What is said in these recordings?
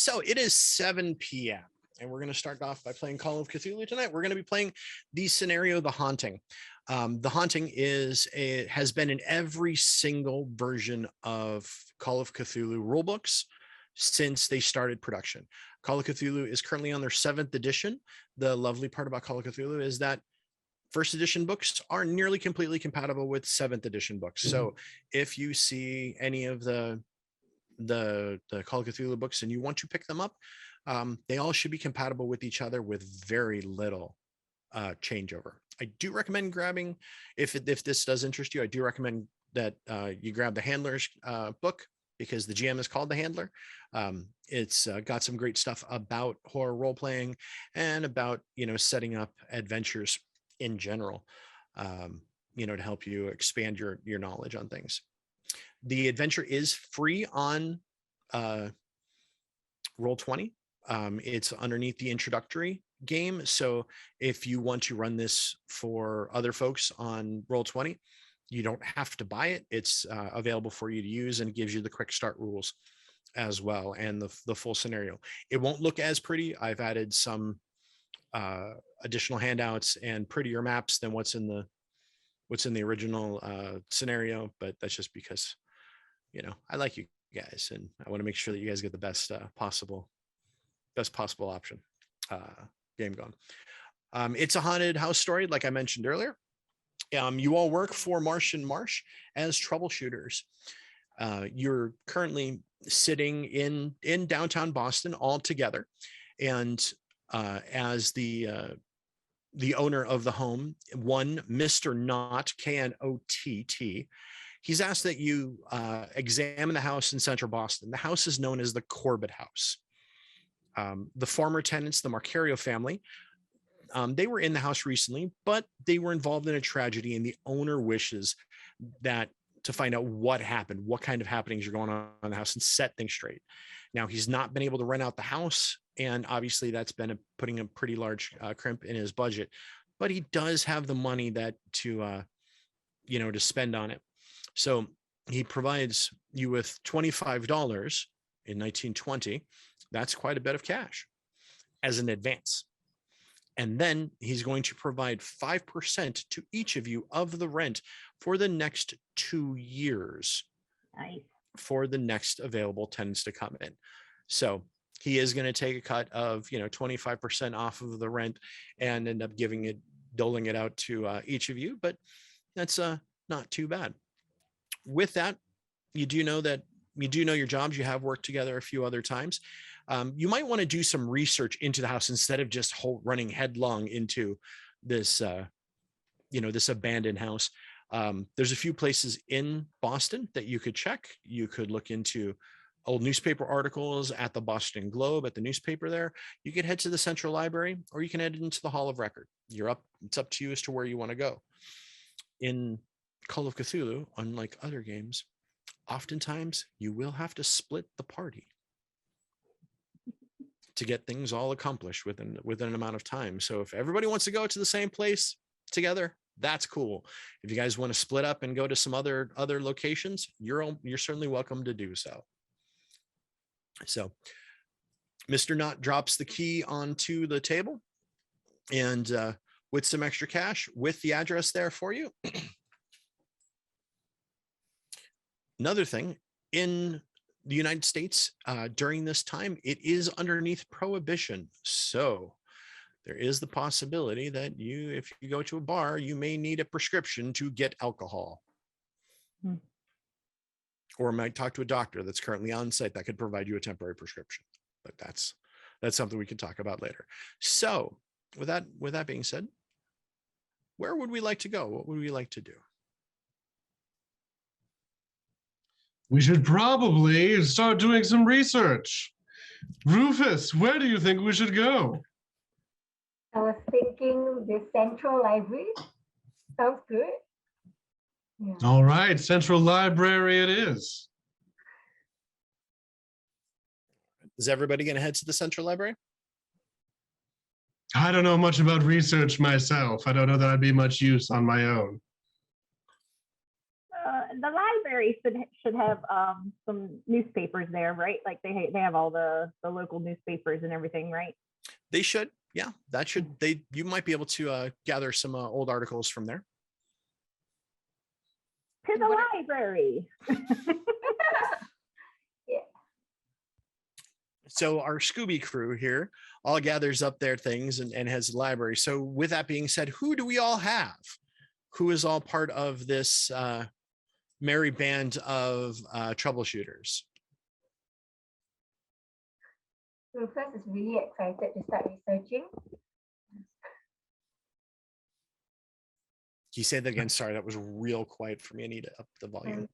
So it is 7 p.m. and we're going to start off by playing Call of Cthulhu tonight. We're going to be playing the scenario, The Haunting. The Haunting has been in every single version of Call of Cthulhu rulebooks since they started production. Call of Cthulhu is currently on their 7th edition. The lovely part about Call of Cthulhu is that first edition books are nearly completely compatible with 7th edition books. So if you see any of the Call of Cthulhu books and you want to pick them up, they all should be compatible with each other with very little changeover. I do recommend grabbing, if this does interest you, I do recommend that you grab the Handler's book, because the GM is called The Handler. It's got some great stuff about horror role playing and about, setting up adventures in general, to help you expand your knowledge on things. The adventure is free on Roll20. It's underneath the introductory game. So if you want to run this for other folks on Roll20, you don't have to buy it. It's available for you to use, and gives you the quick start rules as well, and the full scenario. It won't look as pretty. I've added some additional handouts and prettier maps than what's in the original scenario, but that's just because I like you guys and I want to make sure that you guys get the best possible option game going. It's a haunted house story, like I mentioned earlier. You all work for Marsh and Marsh as troubleshooters. You're currently sitting in downtown Boston all together, and as the owner of the home, one Mr. Knott, Knott, he's asked that you examine the house in central Boston. The house is known as the Corbett House. The former tenants, the Marcario family, they were in the house recently, but they were involved in a tragedy, and the owner wishes to find out what happened, what kind of happenings are going on in the house, and set things straight. Now, he's not been able to rent out the house, and obviously that's been putting a pretty large crimp in his budget, but he does have the money to spend on it. So he provides you with $25 in 1920. That's quite a bit of cash as an advance. And then he's going to provide 5% to each of you of the rent for the next 2 years. Nice. For the next available tenants to come in. So he is going to take a cut of 25% off of the rent and end up doling it out to each of you, but that's not too bad. With that, you do know your jobs. You have worked together a few other times. You might want to do some research into the house instead of just running headlong into this, this abandoned house. There's a few places in Boston that you could check. You could look into old newspaper articles at the Boston Globe, at the newspaper there. You could head to the Central Library, or you can head into the Hall of Record. It's up to you as to where you want to go. In Call of Cthulhu, unlike other games, oftentimes you will have to split the party to get things all accomplished within an amount of time. So if everybody wants to go to the same place together, that's cool. If you guys want to split up and go to some other locations, you're certainly welcome to do so. So Mr. Knott drops the key onto the table, and with some extra cash, with the address there for you. Another thing, in the United States, during this time, it is underneath prohibition. So there is the possibility that if you go to a bar, you may need a prescription to get alcohol. Or might talk to a doctor that's currently on site that could provide you a temporary prescription. But that's something we can talk about later. So with that being said, where would we like to go? What would we like to do? We should probably start doing some research. Rufus, where do you think we should go? I was thinking the Central Library. Sounds good. Yeah. All right, Central Library it is. Is everybody going to head to the Central Library? I don't know much about research myself. I don't know that I'd be much use on my own. The library library should have some newspapers there, right? Like they have all the local newspapers and everything, right? They should. Yeah, that should. You might be able to gather some old articles from there. To the library. So our Scooby crew here all gathers up their things and has a library. So with that being said, who do we all have? Who is all part of this merry band of troubleshooters? Rufus is really excited to start researching. Can you say that again? Sorry, that was real quiet for me. I need to up the volume.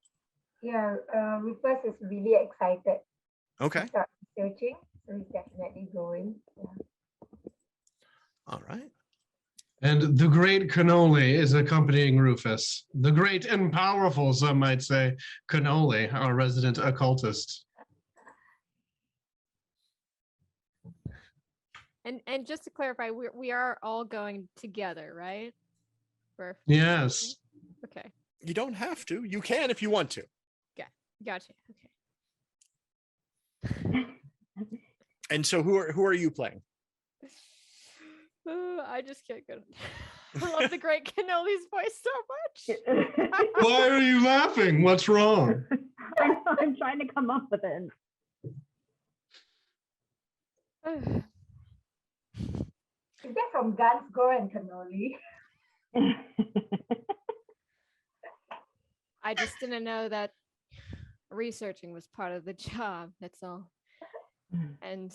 Yeah, Rufus is really excited Okay. to start researching, so he's definitely going. Yeah. All right. And the great Cannoli is accompanying Rufus. The great and powerful, some might say, Cannoli, our resident occultist. And just to clarify, we are all going together, right? Yes. Okay. You don't have to. You can if you want to. Gotcha. Okay. And so who are you playing? I just can't get it. I love the great Cannoli's voice so much. Why are you laughing? What's wrong? I'm trying to come up with it. Is that from Guns, Gore, and Cannoli? I just didn't know that researching was part of the job. That's all. And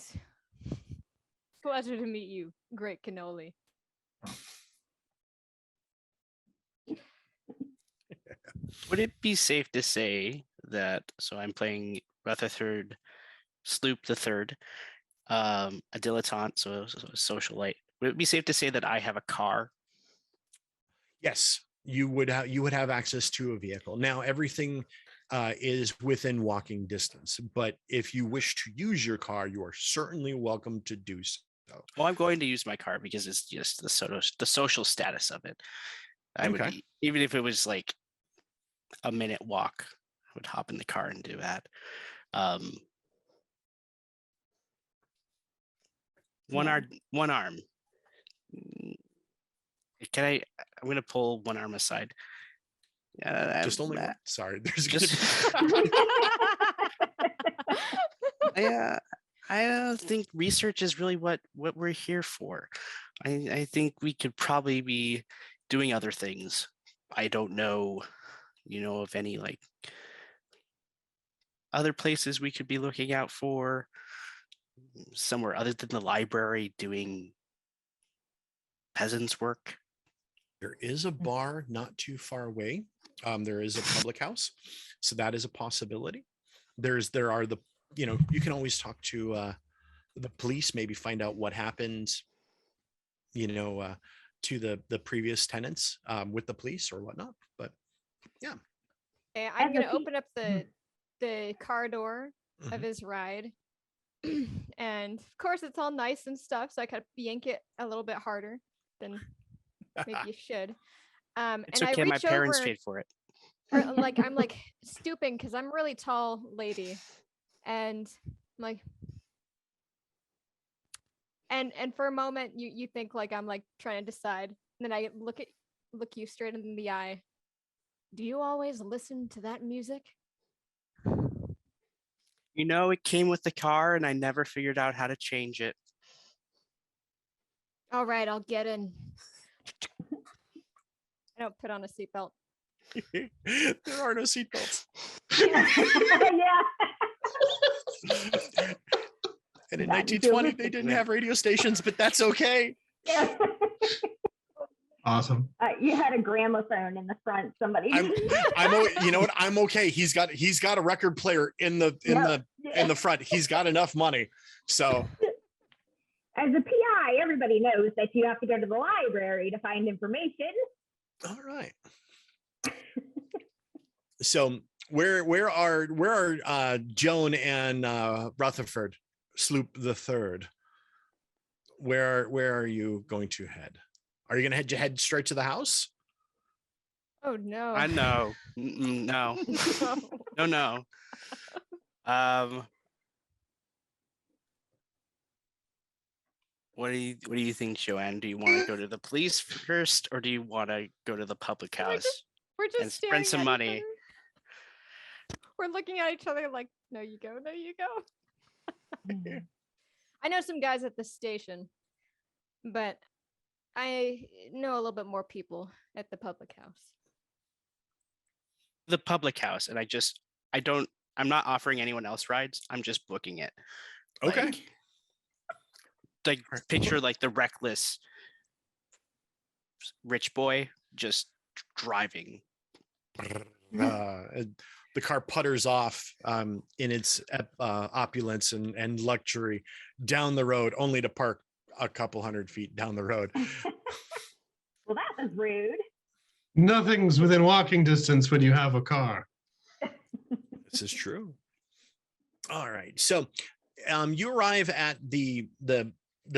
pleasure to meet you, great Cannoli. Would it be safe to say that, so I'm playing Rutherford Sloop the Third, a dilettante, so a socialite. Would it be safe to say that I have a car? Yes, you would have access to a vehicle. Now everything is within walking distance, but if you wish to use your car, you are certainly welcome to do so. Well, I'm going to use my car because it's just the social status of it. I would, even if it was like a minute walk, I would hop in the car and do that. One arm. Can I'm going to pull one arm aside. Just only one? Sorry, there's just. I don't think research is really what we're here for. I think we could probably be doing other things. I don't know, of any like other places we could be looking out for, somewhere other than the library doing peasants work. There is a bar not too far away. There is a public house, so that is a possibility. There are the, you can always talk to the police, maybe find out what happened, to the previous tenants with the police or whatnot. But yeah. Okay, I'm gonna open up the car door of his ride. And of course it's all nice and stuff, so I kind of yank it a little bit harder than maybe you should. It's and okay, I my reach parents over, paid for it. I'm like stooping because I'm a really tall lady, and I'm like, and for a moment you think like I'm like trying to decide, and then I look you straight in the eye. Do you always listen to that music? It came with the car and I never figured out how to change it. All right, I'll get in. I don't put on a seatbelt. There are no seatbelts. Yeah. And in 1920, they didn't have radio stations, but that's okay. Yeah. Awesome. You had a gramophone in the front. Somebody. You know what? I'm okay. He's got a record player in the front. He's got enough money. So as a PI, everybody knows that you have to go to the library to find information. All right. So where are Joan and Rutherford Sloop the Third? Where are you going to head? Are you going to head straight to the house? Oh no. I know. No. No. What do you think, Joanne? Do you want to go to the police first, or do you want to go to the public house We're and just spend staring some at money? each other. We're looking at each other like, no, you go, no, you go. I know some guys at the station, but I know a little bit more people at the public house. The public house, and I'm not offering anyone else rides. I'm just booking it. Okay. Like picture like the reckless rich boy just driving. The car putters off in its opulence and luxury down the road, only to park a couple 100 feet down the road. Well, that was rude. Nothing's within walking distance when you have a car. This is true. All right. So you arrive at the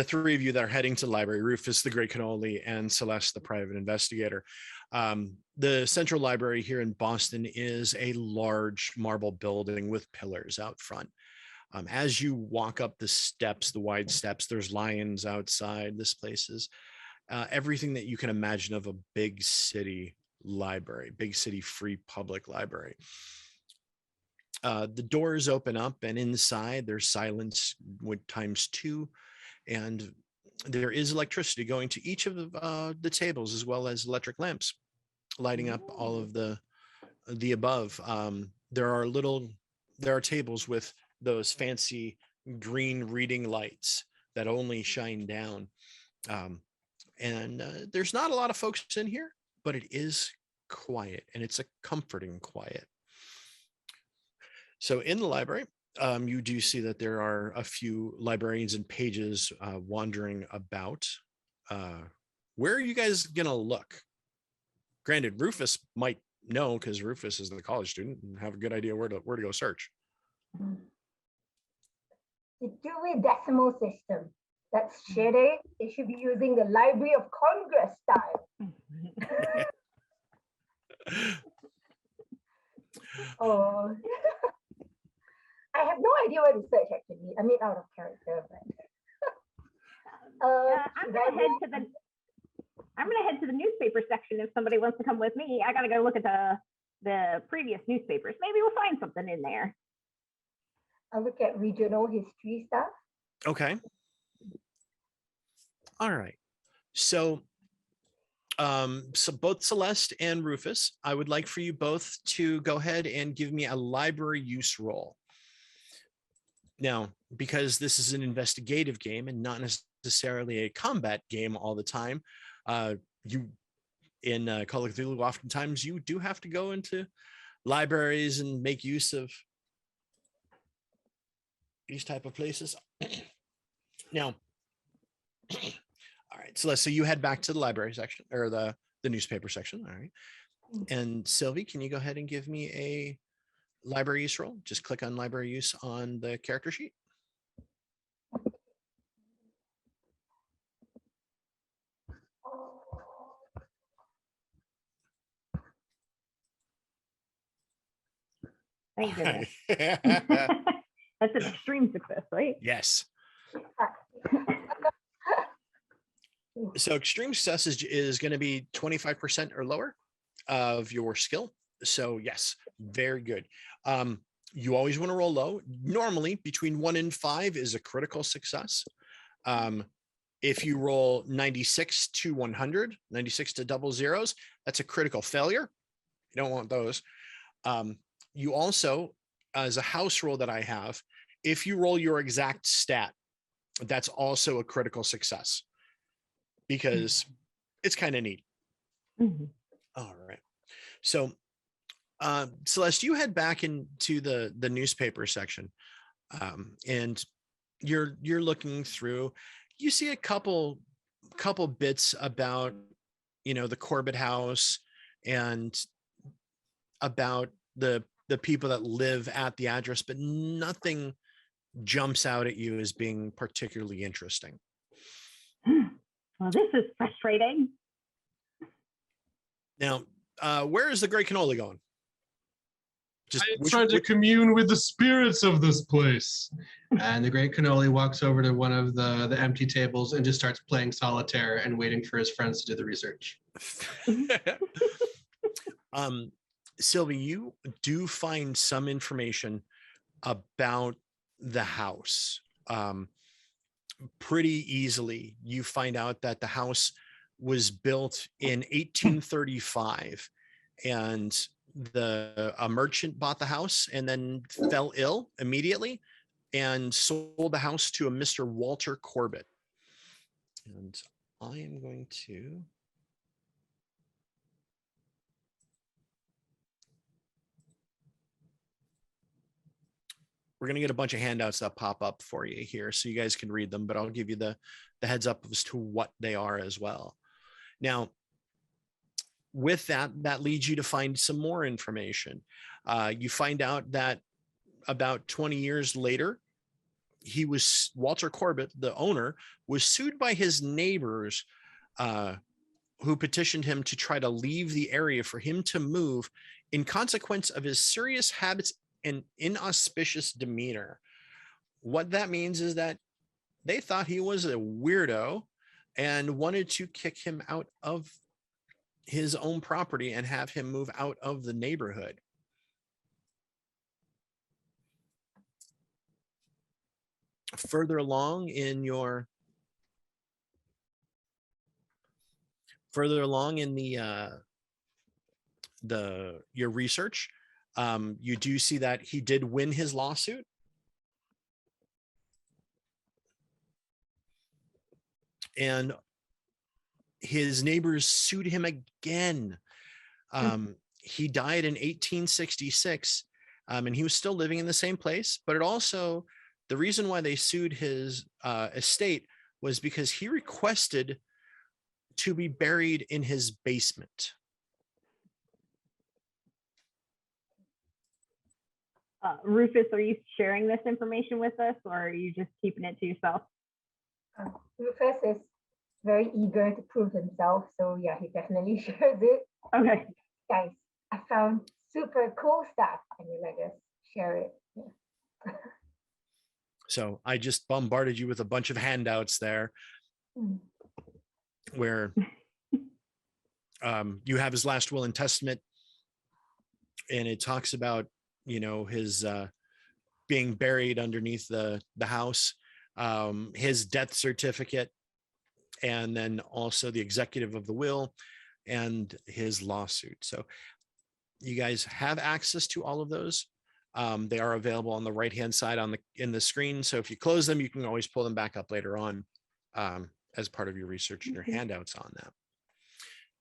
three of you that are heading to the library: Rufus, the Great Cannoli, and Celeste, the private investigator. The Central Library here in Boston is a large marble building with pillars out front. As you walk up the steps, the wide steps, there's lions outside. This place is everything that you can imagine of a big city library, big city free public library. The doors open up, and inside there's silence with ×2, and there is electricity going to each of the tables, as well as electric lamps lighting up all of the above. There are tables with those fancy green reading lights that only shine down. And there's not a lot of folks in here, but it is quiet, and it's a comforting quiet. So in the library, you do see that there are a few librarians and pages wandering about. Where are you guys going to look? Granted, Rufus might know, because Rufus is the college student and have a good idea where to go search. The two-way decimal system. That's shitty. They should be using the Library of Congress style. Oh, I have no idea where to search actually. I mean, out of character, but I'm gonna head to the newspaper section if somebody wants to come with me. I gotta go look at the previous newspapers. Maybe we'll find something in there. I'll look at regional history stuff. Okay. All right. So both Celeste and Rufus, I would like for you both to go ahead and give me a library use roll. Now, because this is an investigative game and not necessarily a combat game all the time, you in Call of Cthulhu, oftentimes you do have to go into libraries and make use of these type of places. Now, all right, so you head back to the library section, or the newspaper section. All right. And Sylvie, can you go ahead and give me a library use roll? Just click on library use on the character sheet. Thank goodness. That's an extreme success, right? Yes. So extreme success is going to be 25% or lower of your skill. So yes, very good. You always want to roll low. Normally between 1 and 5 is a critical success. If you roll 96 to 100, 96 to double zeros, that's a critical failure. You don't want those. You also, as a house rule that I have, if you roll your exact stat, that's also a critical success, because it's kind of neat. Mm-hmm. All right. So Celeste, you head back into the newspaper section, and you're looking through. You see a couple bits about, the Corbett house and about the people that live at the address, but nothing jumps out at you as being particularly interesting. Well, this is frustrating. Now, Where is the great cannoli going? I tried to commune with the spirits of this place. And the great cannoli walks over to one of the empty tables and just starts playing solitaire and waiting for his friends to do the research. Sylvie, you do find some information about the house. Pretty easily, you find out that the house was built in 1835, and a merchant bought the house and then fell ill immediately and sold the house to a Mr. Walter Corbett. And I am going to we're going to get a bunch of handouts that pop up for you here so you guys can read them, but I'll give you the heads up as to what they are as well. Now, with that leads you to find some more information. You find out that about 20 years later, Walter Corbett, the owner, was sued by his neighbors who petitioned him to try to leave the area for him to move in consequence of his serious habits and inauspicious demeanor. What that means is that they thought he was a weirdo and wanted to kick him out of his own property and have him move out of the neighborhood. Further along in your your research, you do see that he did win his lawsuit. And his neighbors sued him again. He died in 1866, and he was still living in the same place. But the reason why they sued his estate was because he requested to be buried in his basement. Rufus, are you sharing this information with us, or are you just keeping it to yourself? Rufus is very eager to prove himself, so yeah, he definitely shares it. Okay. Guys, I found super cool stuff, and you let us share it. Yeah. So I just bombarded you with a bunch of handouts there, where you have his last will and testament, and it talks about his being buried underneath the house, his death certificate, and then also the executive of the will and his lawsuit. So you guys have access to all of those. They are available on the right hand side in the screen. So if you close them, you can always pull them back up later on as part of your research and your handouts on that.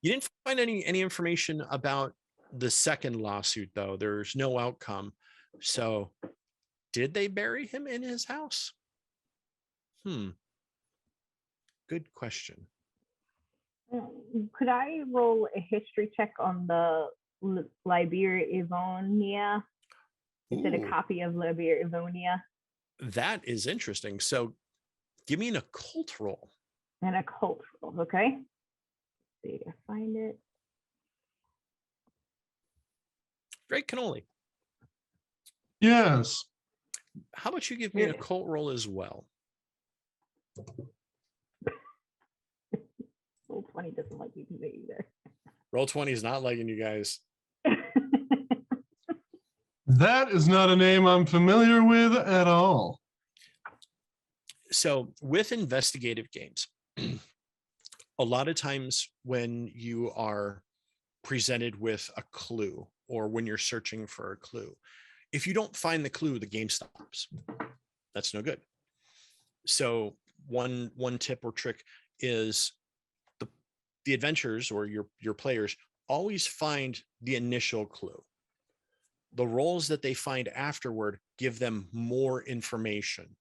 You didn't find any information about the second lawsuit, though. There's no outcome. So did they bury him in his house? Good question. Could I roll a history check on the Liberia Ivonia? Is it a copy of Liberia Ivonia? That is interesting. So give me an occult roll. An occult roll, okay. Let's see if I find it. Great cannoli. Yes. How about you give me an occult roll as well? Roll20 doesn't like you today either. Roll20 is not liking you guys. That is not a name I'm familiar with at all. So with investigative games, a lot of times when you are presented with a clue or when you're searching for a clue, if you don't find the clue, the game stops. That's no good. So one tip or trick is the adventurers or your players always find the initial clue. The roles that they find afterward give them more information.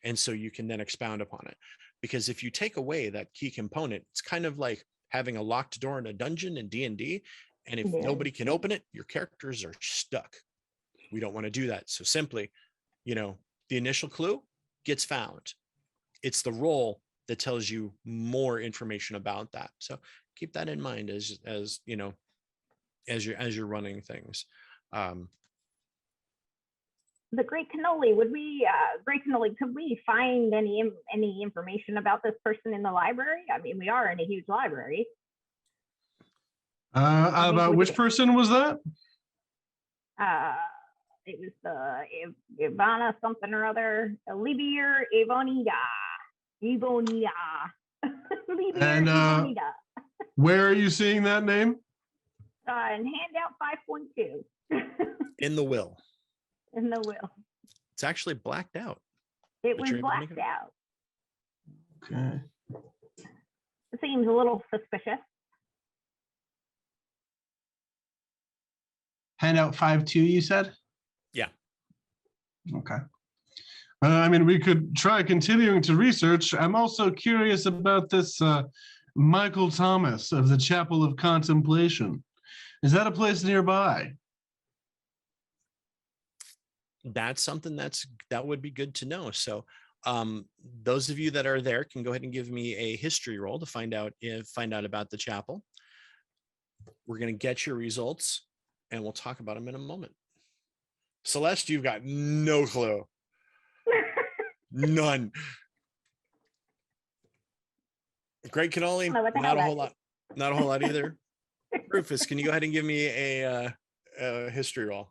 And so you can then expound upon it. Because if you take away that key component, it's kind of like having a locked door in a dungeon in D&D. And if nobody can open it, your characters are stuck. We don't want to do that. So simply, the initial clue gets found. It's the role that tells you more information about that. So keep that in mind as as you're running things. The Great Cannoli, could we find any information about this person in the library? I mean, we are in a huge library. About which person was that? It was the Ivana something or other. Libir Ivonia. And where are you seeing that name? In handout 5.2. In the will. In the will. It's actually blacked out. It was blacked out. Okay. It seems a little suspicious. Handout 5.2, you said? Yeah. Okay. I mean, we could try continuing to research. I'm also curious about this Michael Thomas of the Chapel of Contemplation. Is that a place nearby? That's something that would be good to know. So those of you that are there can go ahead and give me a history roll to find out about the chapel. We're going to get your results and we'll talk about them in a moment. Celeste, you've got no clue. None. Great Cannoli, not a whole lot. Not a whole lot either. Rufus, can you go ahead and give me a history roll?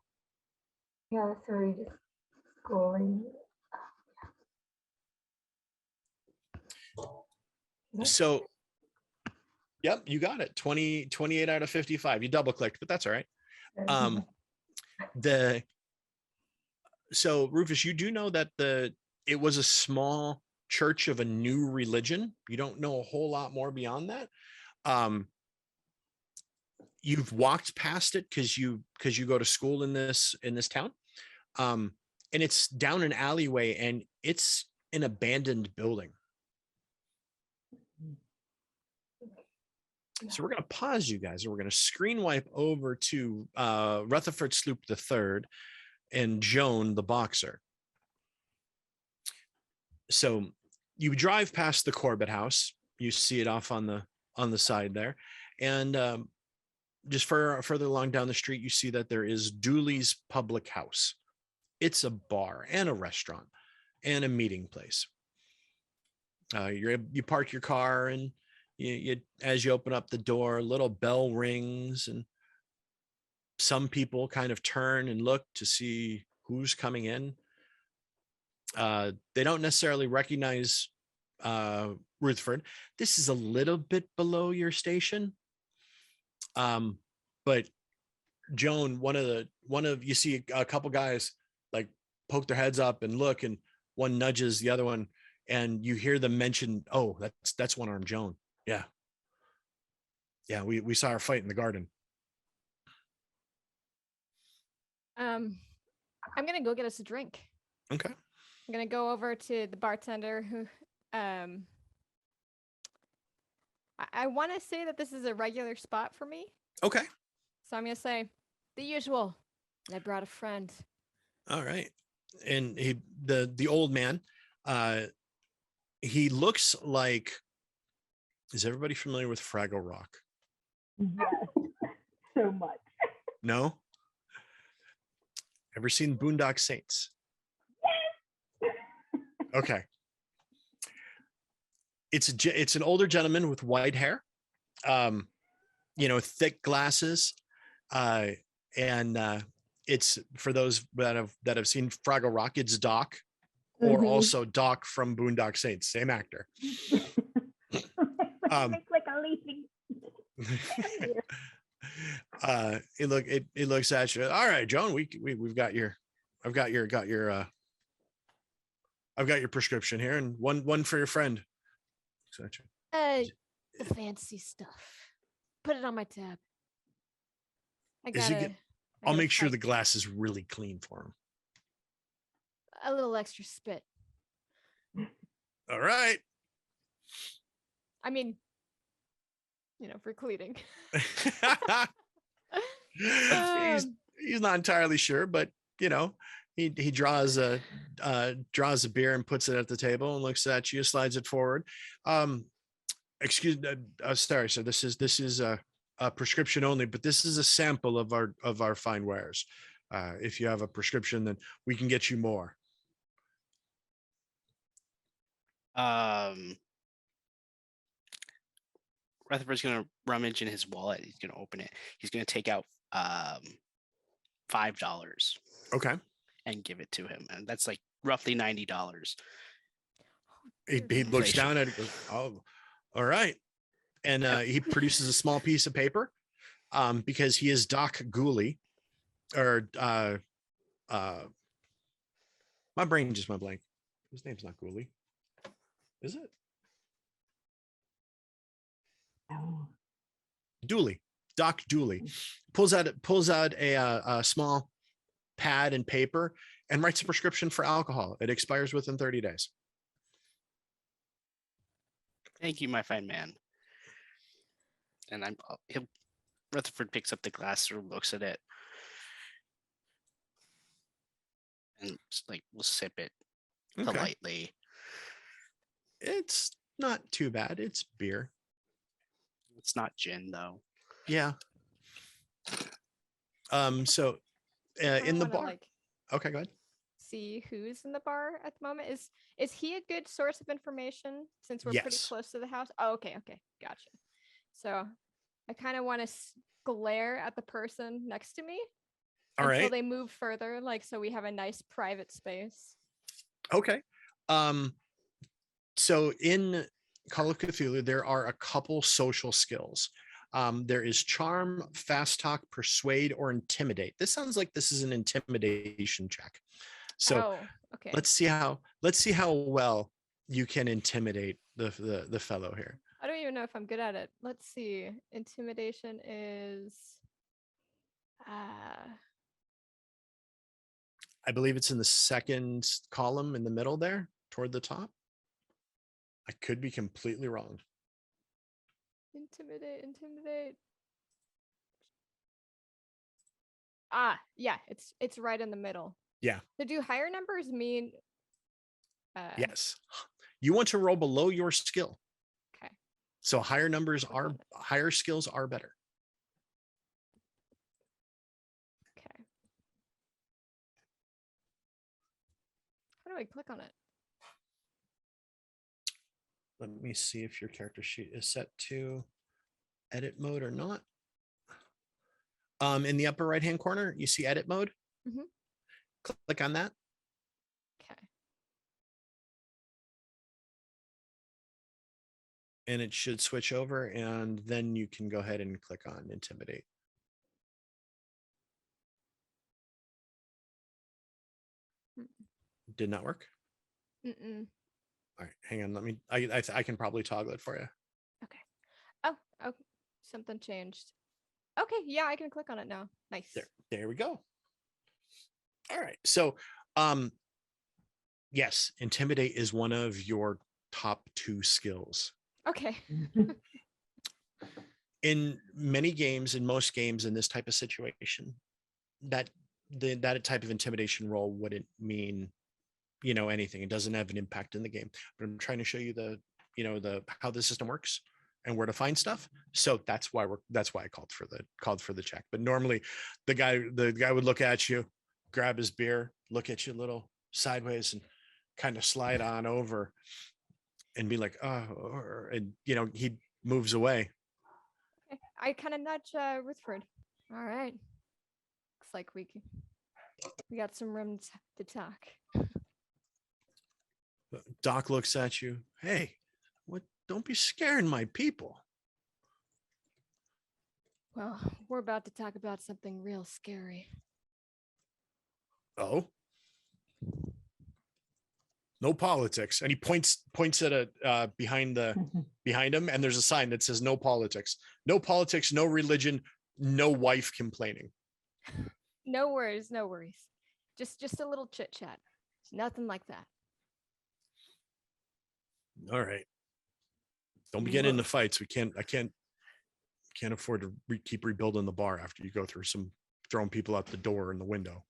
Yeah, sorry, just scrolling. So, yep, you got it. 28 out of 55. You double clicked, but that's all right. So Rufus, you do know that it was a small church of a new religion. You don't know a whole lot more beyond that. You've walked past it because you go to school in this town. And it's down an alleyway and it's an abandoned building. So we're going to pause you guys and we're going to screen wipe over to Rutherford Sloop III and Joan the boxer. So you drive past the Corbett house. You see it off on the side there. And just further along down the street, you see that there is Dooley's Public House. It's a bar and a restaurant and a meeting place. You park your car and you as you open up the door, a little bell rings and some people kind of turn and look to see who's coming in. They don't necessarily recognize Rutherford. This is a little bit below your station. But Joan, you see a couple guys like poke their heads up and look, and one nudges the other one, and you hear them mention, "Oh, that's One-Armed Joan." Yeah, we saw her fight in the garden. I'm gonna go get us a drink. Okay. I'm gonna go over to the bartender who I want to say that this is a regular spot for me. Okay. So I'm gonna say the usual. I brought a friend. All right. And the old man, he looks like, is everybody familiar with Fraggle Rock? Yes, so much. No? Ever seen Boondock Saints? Yes. Okay. It's an older gentleman with white hair, thick glasses, and it's, for those that have seen Fraggle Rock, it's Doc, or also Doc from Boondock Saints, same actor. Like a leafing. It looks at you. All right, Joan, we've got your, I've got your prescription here, and one for your friend. The fancy stuff. Put it on my tab. I'll make sure the glass is really clean for him. A little extra spit. All right. I mean, for cleaning. He's not entirely sure, but he draws a beer and puts it at the table and looks at you, slides it forward. Excuse, sorry, sir. This is prescription only, but this is a sample of our fine wares. If you have a prescription, then we can get you more. Rutherford's gonna rummage in his wallet. He's gonna open it. He's gonna take out $5. Okay. And give it to him, and that's like roughly $90. He looks down at it, goes, "Oh, all right," and he produces a small piece of paper, because he is Doc Gooley, or my brain just went blank. His name's not Gooley, is it? Oh. Dooley, Doc Dooley, pulls out a small pad and paper and writes a prescription for alcohol. It expires within 30 days. Thank you, my fine man. And Rutherford picks up the glass or looks at it, and like we'll sip it politely. It's not too bad. It's beer. It's not gin though. Yeah. So in the bar. Okay, go ahead. See who's in the bar at the moment. Is he a good source of information since we're pretty close to the house? Oh, okay, gotcha. So I kind of want to glare at the person next to me until they move further, like so we have a nice private space. Okay. So in Call of Cthulhu, there are a couple social skills. There is charm, fast talk, persuade, or intimidate. This sounds like this is an intimidation check. So let's see how well you can intimidate the fellow here. I don't even know if I'm good at it. Let's see. Intimidation is I believe it's in the second column in the middle there toward the top. I could be completely wrong. Intimidate. Yeah, it's right in the middle. Yeah. So do higher numbers mean yes. You want to roll below your skill. Okay. So higher skills are better. Okay. How do I click on it? Let me see if your character sheet is set to edit mode or not. In the upper right hand corner, you see edit mode. Mm-hmm. Click on that. Okay. And it should switch over, and then you can go ahead and click on intimidate. Did not work? Mm-mm. All right, hang on. I can probably toggle it for you. Okay. Oh, something changed. Okay, yeah, I can click on it now. Nice. There we go. All right. So, yes, intimidate is one of your top 2 skills. Okay. In many games, in most games in this type of situation, that type of intimidation roll wouldn't mean anything. It doesn't have an impact in the game. But I'm trying to show you how the system works and where to find stuff. So that's why I called for the check. But normally the guy would look at you, grab his beer, look at you a little sideways, and kind of slide on over and be like, oh, and he moves away. Okay. I kind of nudge Rutherford. All right. Looks like we got some room to talk. Doc looks at you. Hey, what? Don't be scaring my people. Well, we're about to talk about something real scary. Oh? No politics. And he points at behind him, and there's a sign that says no politics. No politics, no religion, no wife complaining. No worries. Just a little chit chat. Nothing like that. All right. Don't be getting into fights. I can't afford to keep rebuilding the bar after you go through some throwing people out the door and the window.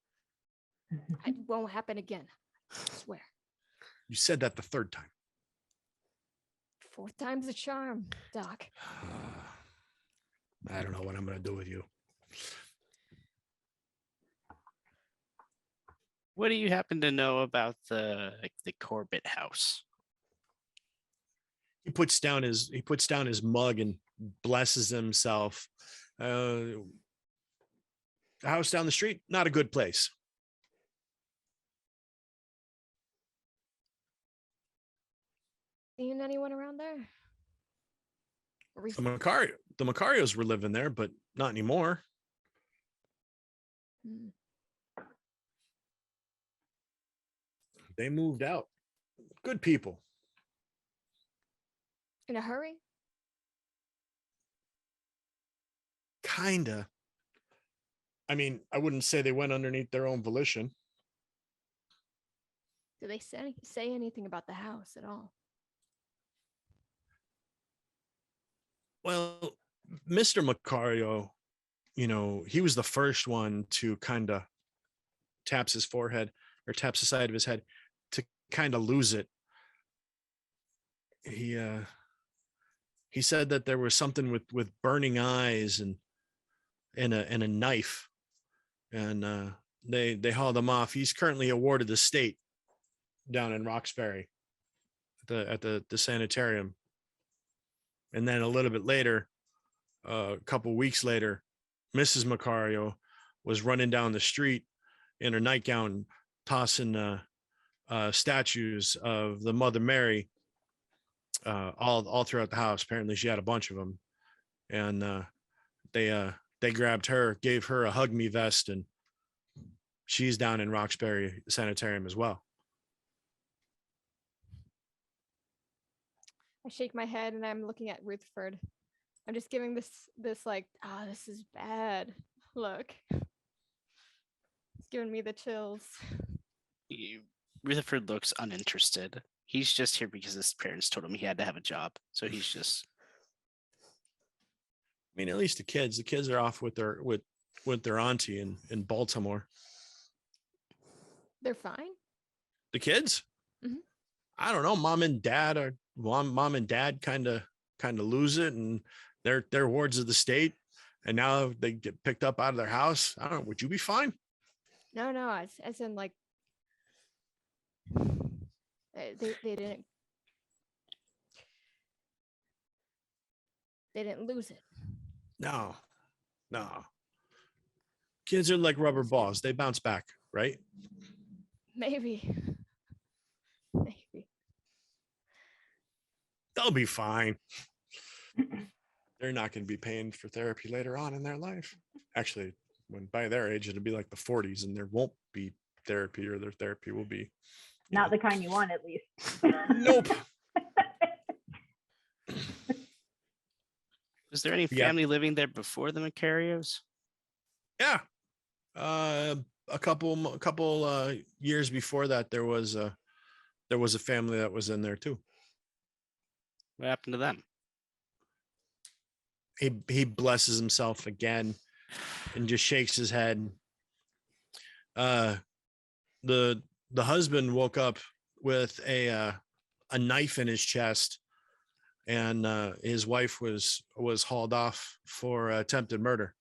It won't happen again. I swear. You said that the 3rd time. 4th time's a charm, Doc. I don't know what I'm going to do with you. What do you happen to know about the Corbett house? He puts down his mug and blesses himself. The house down the street, not a good place. Seen anyone around there? The Macarios were living there, but not anymore. They moved out. Good people. In a hurry? Kinda. I mean, I wouldn't say they went underneath their own volition. Do they say anything about the house at all? Well, Mr. Macario, he was the first one to kind of taps his forehead or taps the side of his head to kind of lose it. He said that there was something with burning eyes and a knife, and they hauled him off. He's currently awarded the state down in Roxbury at the sanitarium. And then a little bit later, a couple weeks later, Mrs. Macario was running down the street in her nightgown, tossing statues of the Mother Mary all throughout the house. Apparently, she had a bunch of them, and they grabbed her, gave her a hug me vest, and she's down in Roxbury Sanitarium as well. I shake my head and I'm looking at Rutherford. I'm just giving this like, this is bad look. It's giving me the chills. Rutherford looks uninterested. He's just here because his parents told him he had to have a job. So he's just. I mean, at least the kids are off with their auntie in Baltimore. They're fine. The kids? Mm-hmm. I don't know. Mom and dad kind of lose it, and they're wards of the state, and now they get picked up out of their house. I don't know. Would you be fine? No, as in like they didn't lose it. No. Kids are like rubber balls. They bounce back, right? Maybe. They'll be fine. They're not going to be paying for therapy later on in their life. Actually, when by their age, it'll be like the 40s, and there won't be therapy, or their therapy will be not the kind you want, at least. Nope. Was there any family living there before the Macarios? Yeah. A couple years before that, there was a family that was in there too. What happened to them? He blesses himself again and just shakes his head. The husband woke up with a knife in his chest, and his wife was hauled off for attempted murder.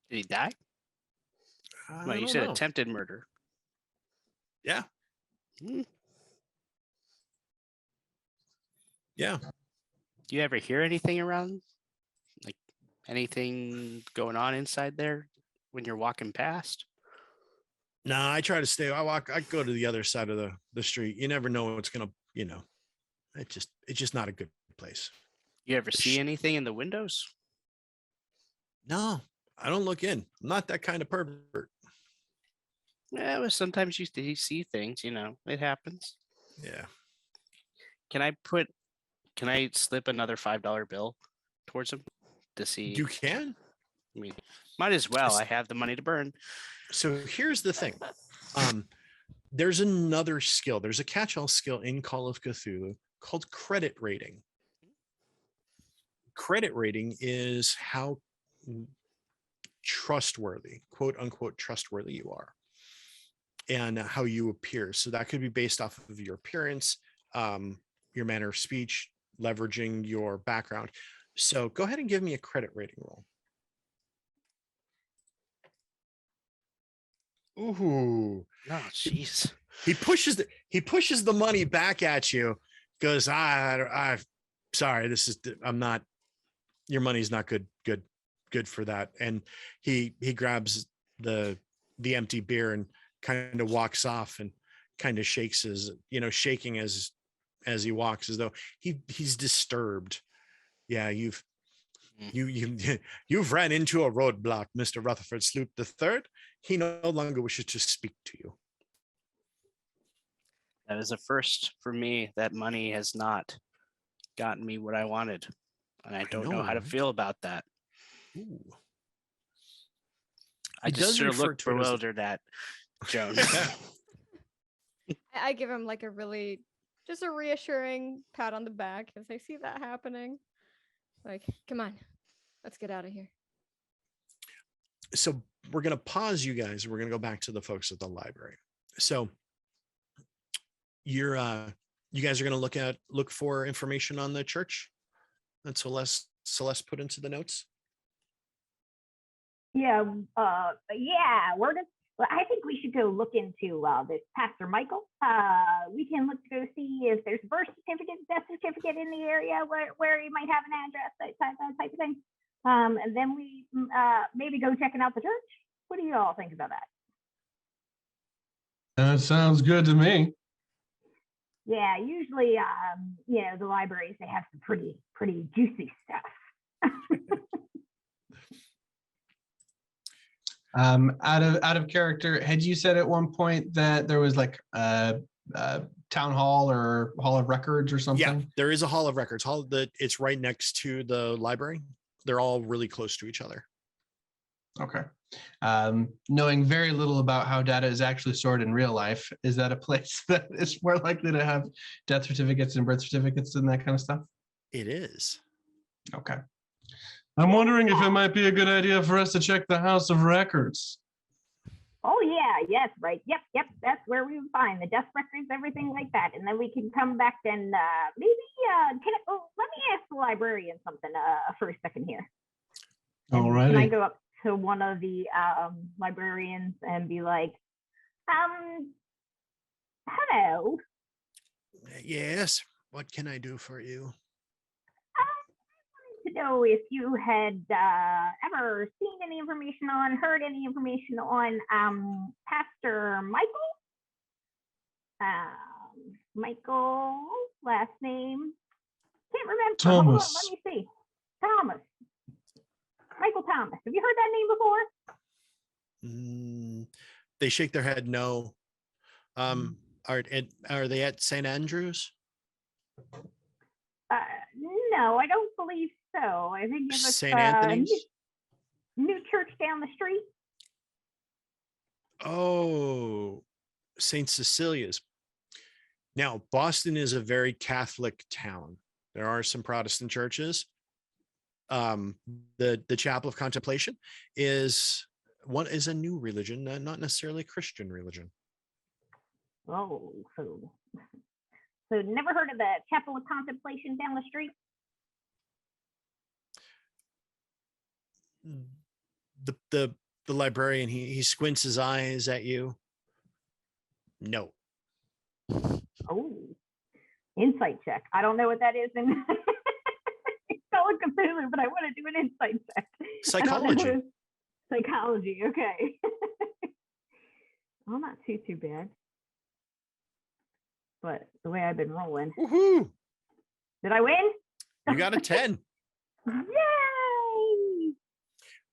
Did he die? Well, you said attempted murder. Yeah. Yeah. Do you ever hear anything around? Like anything going on inside there when you're walking past? No, I try to stay. I go to the other side of the street. You never know what's gonna, it's just not a good place. You ever see anything in the windows? No, I don't look in. I'm not that kind of pervert. Yeah, well, sometimes you see things, it happens. Yeah. Can I slip another $5 bill towards him to see? You can. I mean, might as well. I have the money to burn. So here's the thing. There's another skill. There's a catch-all skill in Call of Cthulhu called credit rating. Credit rating is how trustworthy, quote unquote, trustworthy you are, and how you appear. So that could be based off of your appearance, your manner of speech, leveraging your background. So go ahead and give me a credit rating roll. Ooh. Oh, jeez. He pushes the money back at you. Goes, I sorry, your money's not good for that. And he grabs the empty beer and kind of walks off and kind of shakes shaking as he walks, as though he's disturbed. Yeah, you've ran into a roadblock, Mr. Rutherford Sloop III. He no longer wishes to speak to you. That is a first for me. That money has not gotten me what I wanted. And I don't know how to feel about that. Ooh. I just sort of look bewildered at Joan. I give him like a reassuring pat on the back as I see that happening. Like, come on, let's get out of here. So we're going to pause you guys. We're going to go back to the folks at the library. So you guys are going to look for information on the church that Celeste put into the notes. Yeah, I think we should go look into this Pastor Michael. We can look to go see if there's a birth certificate, death certificate in the area where he might have an address, that type of thing. And then we maybe go checking out the church. What do you all think about that? That sounds good to me. Yeah, usually, the libraries, they have some pretty juicy stuff. Out of character, had you said at one point that there was like a town hall or hall of records or something? Yeah, there is a hall of records. It's right next to the library. They're all really close to each other. Okay. Knowing very little about how data is actually stored in real life, is that a place that is more likely to have death certificates and birth certificates and that kind of stuff? It is. Okay. I'm wondering if it might be a good idea for us to check the House of Records. Oh yeah, yes, right. Yep. That's where we would find the death records, everything like that, and then we can come back and maybe let me ask the librarian something for a second here. All right. Can I go up to one of the librarians and be like, hello? Yes. What can I do for you? To know if you had ever seen any information on, heard any information on Pastor Michael. Michael, last name, can't remember. Thomas. Hold on, let me see. Thomas. Michael Thomas. Have you heard that name before? They shake their head no. Are they at St. Andrews? No, I don't believe so. I think it was St. Anthony's? New church down the street. Oh, St. Cecilia's. Now, Boston is a very Catholic town. There are some Protestant churches. The Chapel of Contemplation is a new religion, not necessarily a Christian religion. Oh, so never heard of the Chapel of Contemplation down the street? The librarian, he squints his eyes at you. No. Oh, insight check. I don't know what that is in Cthulhu, but I want to do an insight check. Psychology. Psychology, okay. Well, not too bad. But the way I've been rolling. Woohoo! Did I win? You got a 10. Yay!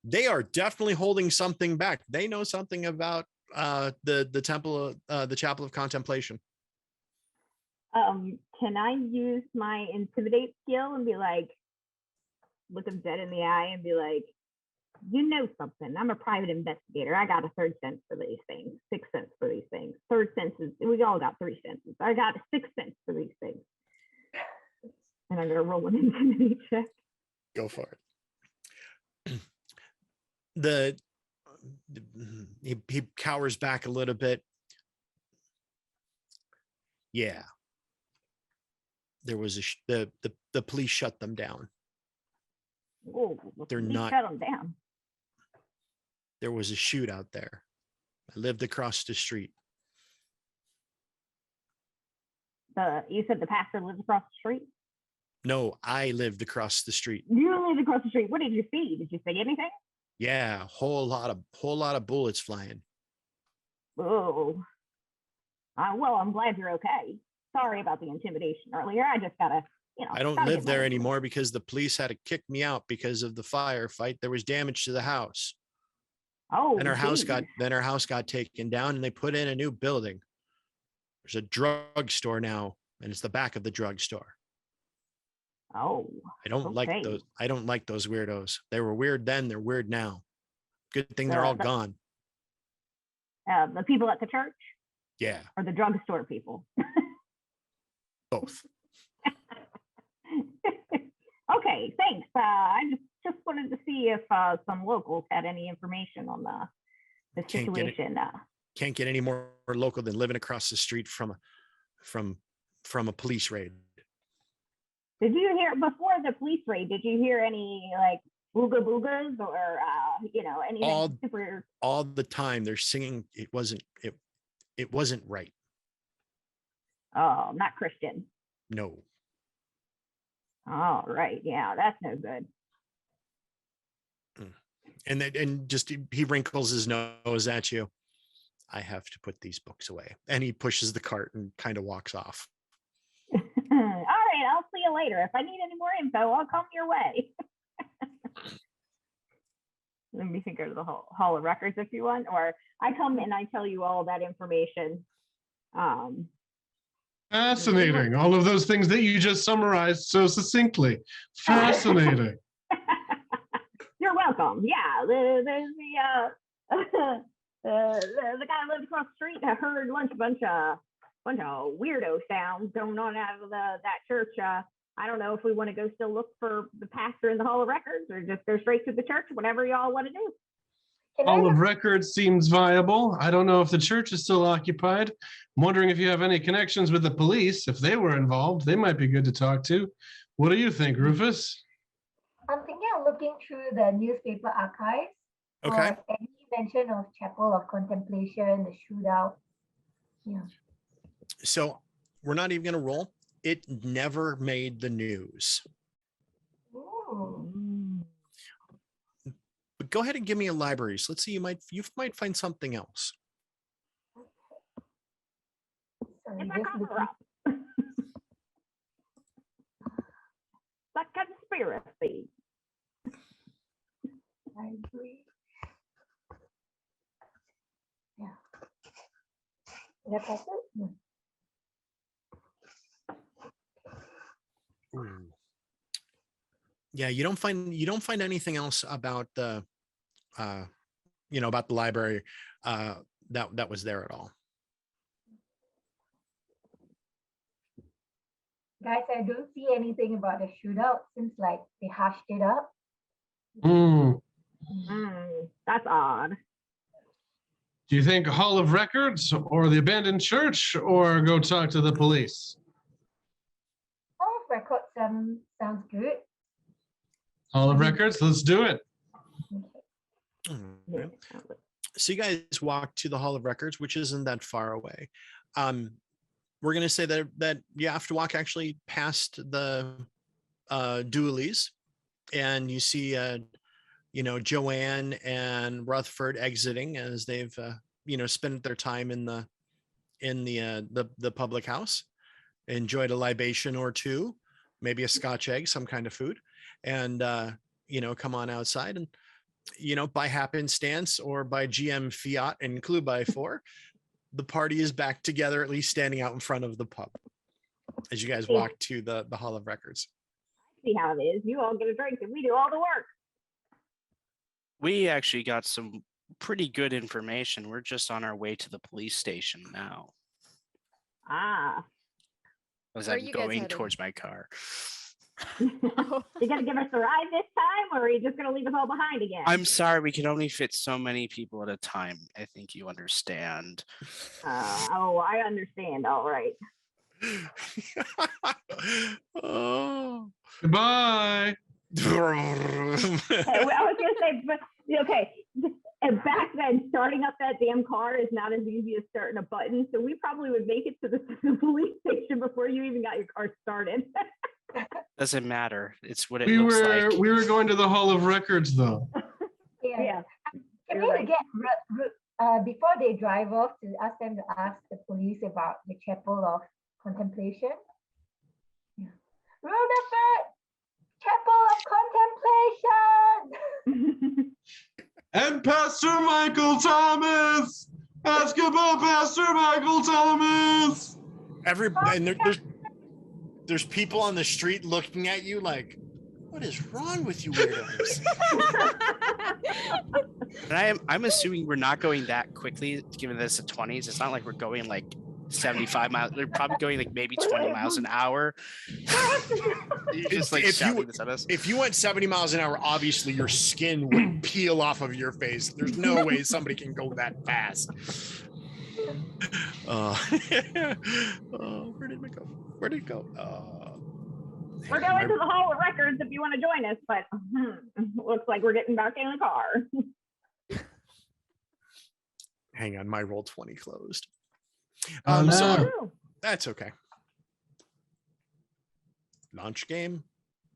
They are definitely holding something back. They know something about the temple, the Chapel of Contemplation. Can I use my intimidate skill and be like, look them dead in the eye and be like, you know something. I'm a private investigator. I got a third sense for these things, sixth sense for these things. Third senses, we all got three senses. I got a sixth sense for these things. And I'm gonna roll an intimidate check. Go for it. He cowers back a little bit. Yeah. there was the police shut them down. Oh, They're not. Shut them down. There was a shootout there. I lived across the street. You said the pastor lives across the street? No, I lived across the street. You lived across the street. What did you see? Did you see anything? Yeah, whole lot of bullets flying. Oh. Well, I'm glad you're okay. Sorry about the intimidation earlier. I just gotta, I don't live there anymore because the police had to kick me out because of the firefight. There was damage to the house. Oh, and our house got taken down, and they put in a new building. There's a drugstore now, and it's the back of the drugstore. Oh, I don't like those. I don't like those weirdos. They were weird then. They're weird now. Good thing they're all gone. The people at the church? Yeah. Or the drugstore people? Both. Okay, thanks. I just wanted to see if some locals had any information on the situation. Can't get any more local than living across the street from a police raid. Did you hear before the police raid? Did you hear any like booga boogas or anything super? All the time they're singing. It wasn't right. Oh, not Christian. No. All right. Yeah, that's no good. And just he wrinkles his nose at you. I have to put these books away. And he pushes the cart and kind of walks off. All right, I'll see you later. If I need any more info, I'll come your way. Let me think of the Hall of Records if you want, or I come and I tell you all that information. Fascinating. All of those things that you just summarized so succinctly. Fascinating. You're welcome. Yeah, the guy who lived across the street. I heard a bunch of weirdo sounds going on out of that church. I don't know if we want to go still look for the pastor in the Hall of Records or just go straight to the church. Whatever y'all want to do. Hall of Records seems viable. I don't know if the church is still occupied. I'm wondering if you have any connections with the police. If they were involved, they might be good to talk to. What do you think, Rufus? I'm thinking of looking through the newspaper archives. Okay. Any mention of Chapel of Contemplation, the shootout. Yeah. So we're not even going to roll. It never made the news. Ooh. But go ahead and give me a library. So let's see, you might find something else. Sorry, It's just a looking. cover-up. It's a conspiracy. I agree. Yeah. Is that it? No. Ooh. Yeah, you don't find anything else about the about the library that was there at all. Guys, I don't see anything about the shootout since like they hashed it up. That's odd. Do you think Hall of Records or the abandoned church or go talk to the police? Hall of Records sounds good. Hall of Records, let's do it. All right. So you guys walk to the Hall of Records, which isn't that far away. We're going to say that you have to walk actually past the Doolies, and you see Joanne and Rutherford exiting as they've spent their time in the public house, enjoyed a libation or two, maybe a Scotch egg, some kind of food, and come on outside, and by happenstance or by GM fiat and clue by four, the party is back together, at least standing out in front of the pub as you guys walk to the Hall of Records. See how it is. You all get a drink and we do all the work. We actually got some pretty good information. We're just on our way to the police station now. As I'm going towards my car. You gonna give us a ride this time, or are you just gonna leave us all behind again? I'm sorry, we can only fit so many people at a time. I think you understand. I understand. All right. Oh. Goodbye. Hey, I was gonna say, but okay. And back then, starting up that damn car is not as easy as starting a button. So we probably would make it to the police station before you even got your car started. Doesn't matter. It's what it looks like. We were going to the Hall of Records, though. Yeah. Can we get before they drive off to ask them to ask the police about the Chapel of Contemplation? Yeah. Rutherford, Chapel of Contemplation. And Pastor Michael Thomas. Ask about Pastor Michael Thomas. And there's people on the street looking at you like, what is wrong with you weirdos? And I'm assuming we're not going that quickly, given that it's the 20s. It's not like we're going like 75 miles. They're probably going like maybe 20 miles an hour. Just like shouting this at us. If you went 70 miles an hour, obviously your skin would peel off of your face. There's no way somebody can go that fast. Where did it go? Where did it go? We're going to the Hall of Records if you want to join us, but looks like we're getting back in the car. Hang on, my Roll20 closed. No. So that's okay. Launch game.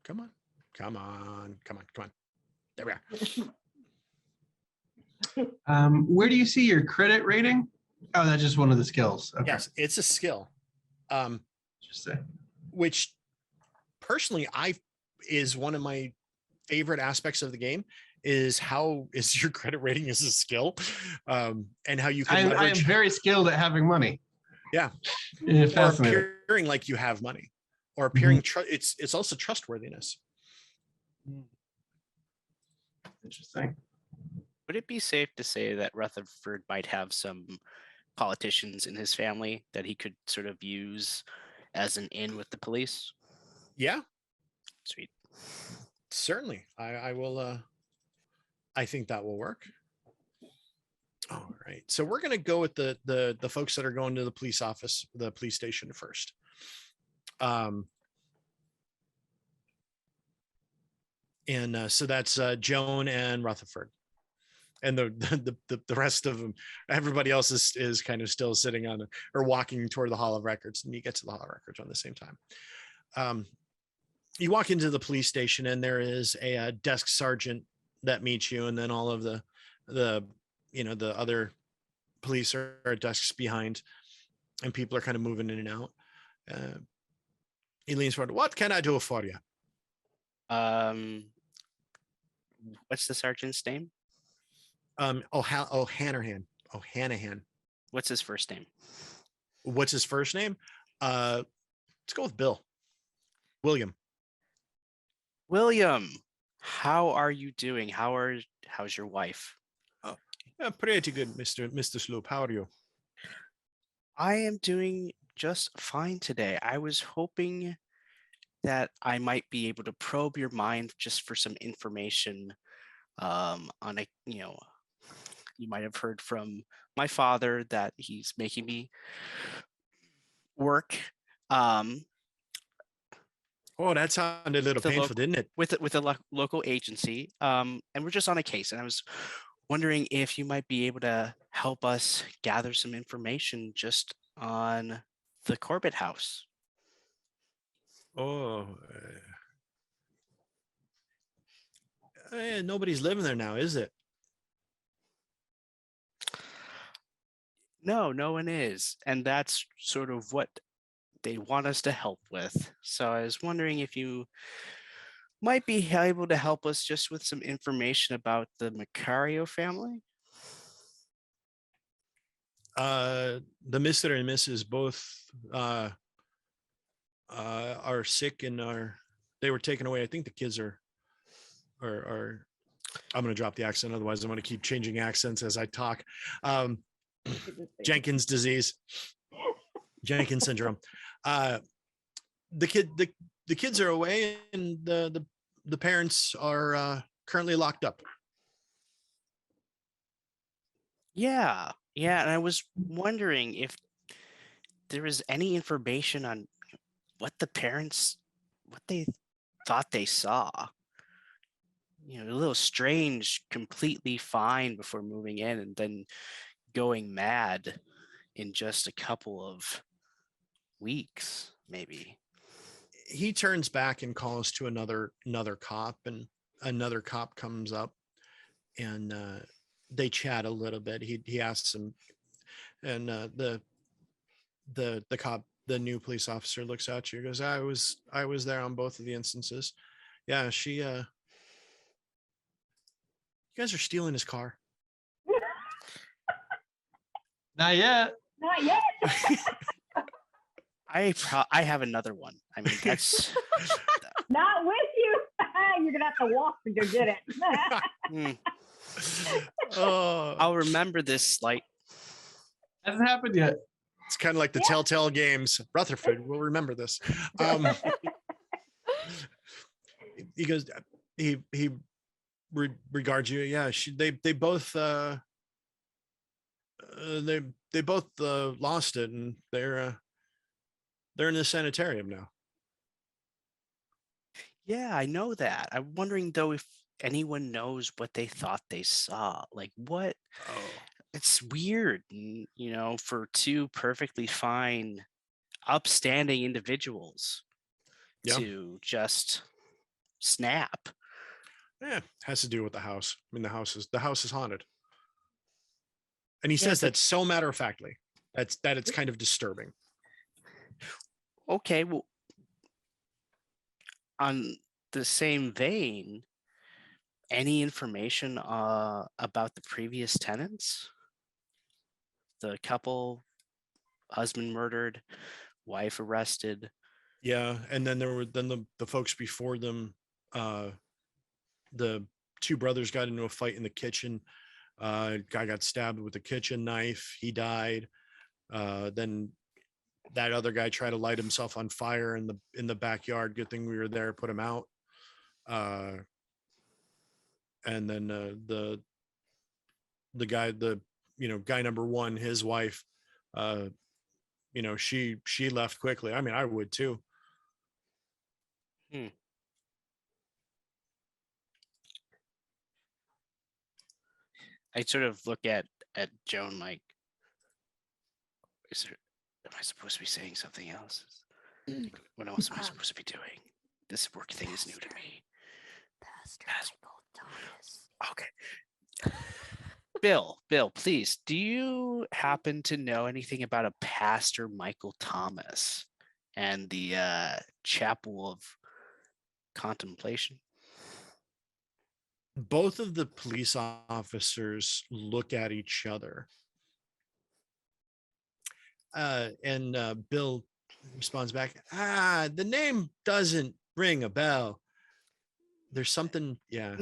Come on. There we are. Where do you see your credit rating? Oh, that's just one of the skills. Okay. Yes, it's a skill. Interesting. Which personally is one of my favorite aspects of the game, is how is your credit rating as a skill, and how you can I am very skilled at having money. Yeah. Or appearing like you have money, or appearing it's also trustworthiness. Interesting. Would it be safe to say that Rutherford might have some politicians in his family that he could sort of use as an in with the police? Yeah. Sweet. Certainly. I will I think that will work. All right. So we're going to go with the folks that are going to the police station first. So that's Joan and Rutherford. And the rest of them, everybody else is kind of still sitting on or walking toward the Hall of Records, and you get to the Hall of Records on the same time. You walk into the police station, and there is a desk sergeant that meets you, and then all of the other police are at desks behind, and people are kind of moving in and out. He leans forward. What can I do for you? What's the sergeant's name? O'Hanahan. What's his first name? What's his first name? Let's go with Bill. William. How are you doing? How's your wife? Oh, pretty good, Mr. Sloop. How are you? I am doing just fine today. I was hoping that I might be able to probe your mind just for some information on a, you might have heard from my father that he's making me work. Oh, that sounded a little painful, didn't it? With a local agency, and we're just on a case, and I was wondering if you might be able to help us gather some information just on the Corbett house. Oh, nobody's living there now, is it? No, no one is, and that's sort of what they want us to help with. So I was wondering if you might be able to help us just with some information about the Macario family. The Mr. and Mrs. both are sick and they were taken away. I think the kids are I'm going to drop the accent. Otherwise I'm going to keep changing accents as I talk. Jenkins disease, Jenkins syndrome. The kids are away, and the parents are currently locked up. Yeah, and I was wondering if there was any information on what the parents, what they thought they saw. A little strange, completely fine before moving in, and then going mad in just a couple of weeks, maybe. He turns back and calls to another cop, and another cop comes up, and they chat a little bit. He asks him, and the cop, the new police officer, looks at you, goes, I was there on both of the instances. Yeah, you guys are stealing his car. Not yet. Not yet. I have another one. I mean, that's Not with you. You're gonna have to walk to go get it. Oh, I'll remember this slight. Hasn't happened yet. it's kind of like the Telltale games. Rutherford will remember this. He goes, he regards you. Yeah, they both they both lost it, and they're in the sanitarium now. Yeah, I know that. I'm wondering though if anyone knows what they thought they saw. Like what? Oh, It's weird, for two perfectly fine, upstanding individuals Yeah. to just snap. yeah, has to do with the house. I mean, the house is haunted, and he Yeah, says but- that so matter of factly. That it's kind of disturbing. Okay, well, on the same vein, any information about the previous tenants? The couple, husband murdered, wife arrested. Yeah, and then there were the folks before them. The two brothers got into a fight in the kitchen. Guy got stabbed with a kitchen knife. He died. Then that other guy tried to light himself on fire in the backyard. Good thing we were there, put him out. And then the guy, guy number one, his wife, she left quickly. I mean, I would too. I sort of look at Joan like, am I supposed to be saying something else? What else am I supposed to be doing? This work thing is new to me. Okay. Bill, please, do you happen to know anything about a Pastor Michael Thomas and the Chapel of Contemplation? Both of the police officers look at each other. And Bill responds back, the name doesn't ring a bell. There's something, yeah.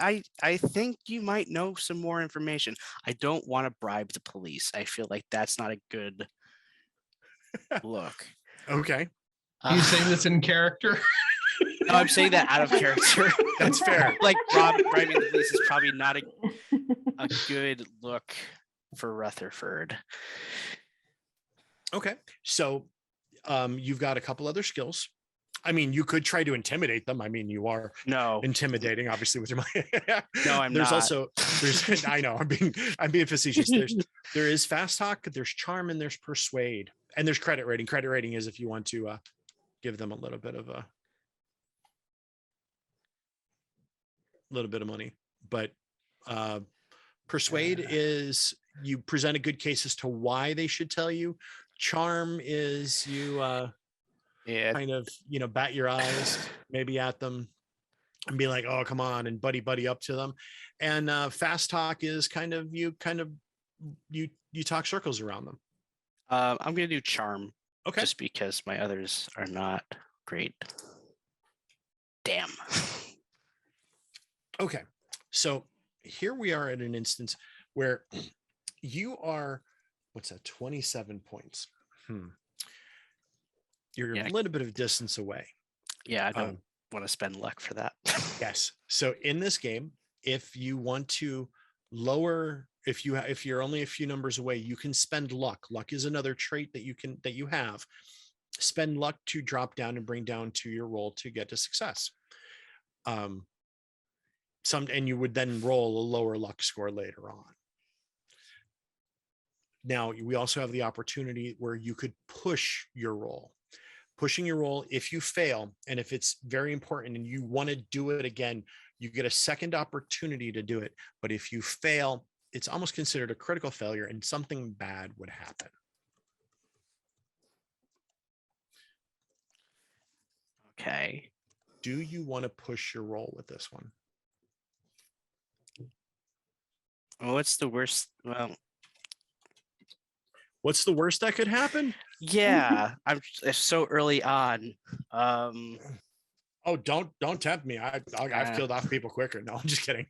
I think you might know some more information. I don't want to bribe the police. I feel like that's not a good look. Okay. Are you saying this in character? No, I'm saying that out of character. That's fair. Like bribing the police is probably not a good look for Rutherford. Okay. So you've got a couple other skills. I mean, you could try to intimidate them. I mean, you are intimidating, obviously, with your mind. No, I'm there's not. There's I know, I'm being facetious. There is fast talk, there's charm, and there's persuade. And there's credit rating. Credit rating is if you want to give them a little bit of money. But persuade is you present a good case as to why they should tell you. Charm is you kind of, bat your eyes maybe at them and be like, oh, come on, and buddy up to them. And fast talk is you talk circles around them. I'm gonna do charm. Okay. Just because my others are not great. Damn. Okay. So here we are at an instance where you are, 27 points. You're a little bit of distance away. Yeah, I don't want to spend luck for that. Yes. So in this game, if you want to lower if you're only a few numbers away, you can spend luck. Luck is another trait that you have. Spend luck to drop down and bring down to your roll to get to success. And you would then roll a lower luck score later on. Now, we also have the opportunity where you could push your roll. Pushing your roll, if you fail, and if it's very important and you want to do it again, you get a second opportunity to do it. But if you fail, it's almost considered a critical failure and something bad would happen. Okay. Do you want to push your roll with this one? Well, what's the worst? Well, what's the worst that could happen? Yeah, I'm so early on. Oh, don't tempt me. I've killed off people quicker. No, I'm just kidding.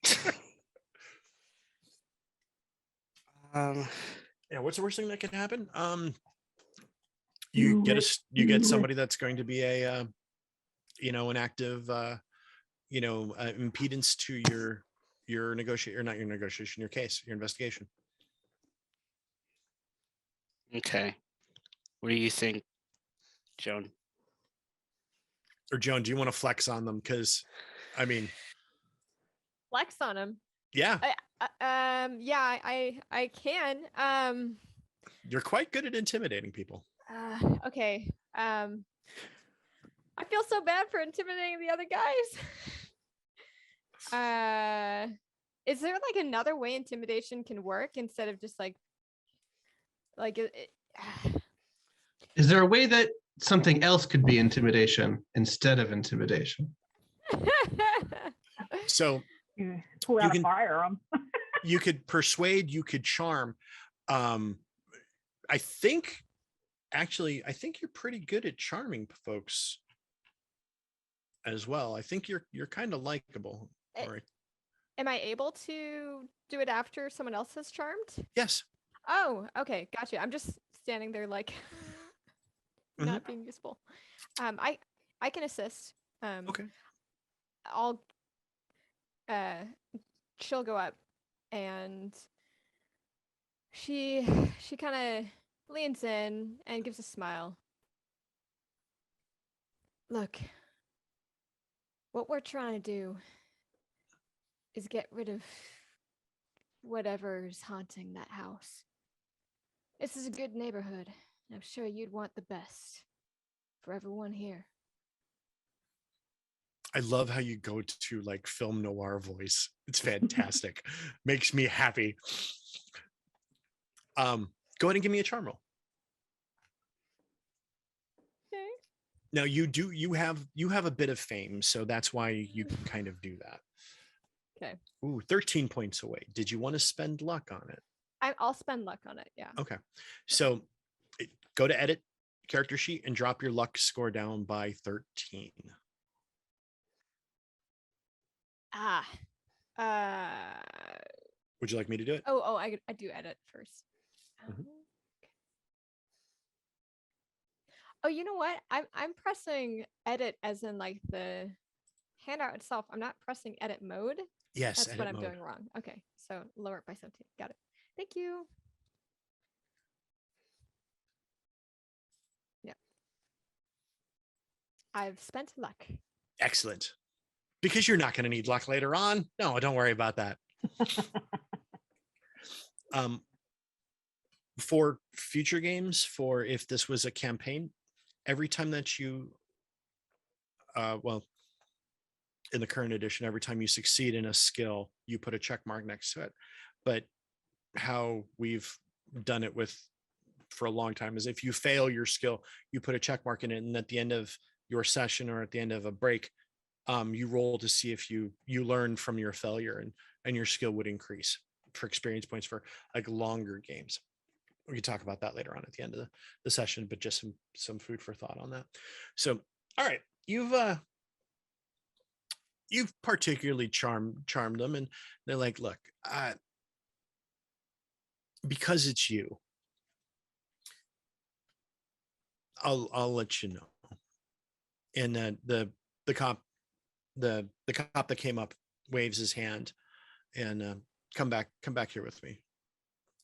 Yeah, what's the worst thing that could happen? You get somebody that's going to be a an active impedance to your case, your investigation. Okay. What do you think, Joan? Or Joan, do you want to flex on them? Because, I mean, flex on them. Yeah. I can. You're quite good at intimidating people. Okay. I feel so bad for intimidating the other guys. Is there like another way intimidation can work instead of just like Is there a way that something else could be intimidation instead of intimidation? So pull out a firearm. You could persuade, you could charm. I think you're pretty good at charming folks as well. I think you're kind of likable. Right. Am I able to do it after someone else has charmed? Yes. Oh, okay, gotcha. I'm just standing there like not being useful. I can assist. Okay. She'll go up and she kind of leans in and gives a smile. Look, what we're trying to do is get rid of whatever's haunting that house. This is a good neighborhood, and I'm sure you'd want the best for everyone here. I love how you go to like film noir voice. It's fantastic. Makes me happy. Go ahead and give me a charm roll. Okay. Now you have a bit of fame, so that's why you can kind of do that. Okay. Ooh, 13 points away. Did you want to spend luck on it? I'll spend luck on it, yeah. Okay. So go to edit character sheet and drop your luck score down by 13. Would you like me to do it? Oh, I do edit first. Oh, you know what? I'm pressing edit as in like the handout itself. I'm not pressing edit mode. Yes, that's what I'm doing wrong. Okay, so lower it by 17. Got it. Thank you. Yeah. I've spent luck. Excellent. Because you're not going to need luck later on. No, don't worry about that. For future games, for if this was a campaign, every time that you, in the current edition, every time you succeed in a skill, you put a check mark next to it. But how we've done it for a long time is if you fail your skill, you put a check mark in it, and at the end of your session or at the end of a break, you roll to see if you learn from your failure, and your skill would increase for experience points for like longer games. We can talk about that later on at the end of the session, but just some food for thought on that. So, all right, you've particularly charmed them, and they're like, look, because it's you, I'll let you know. And the cop that came up waves his hand and come back here with me.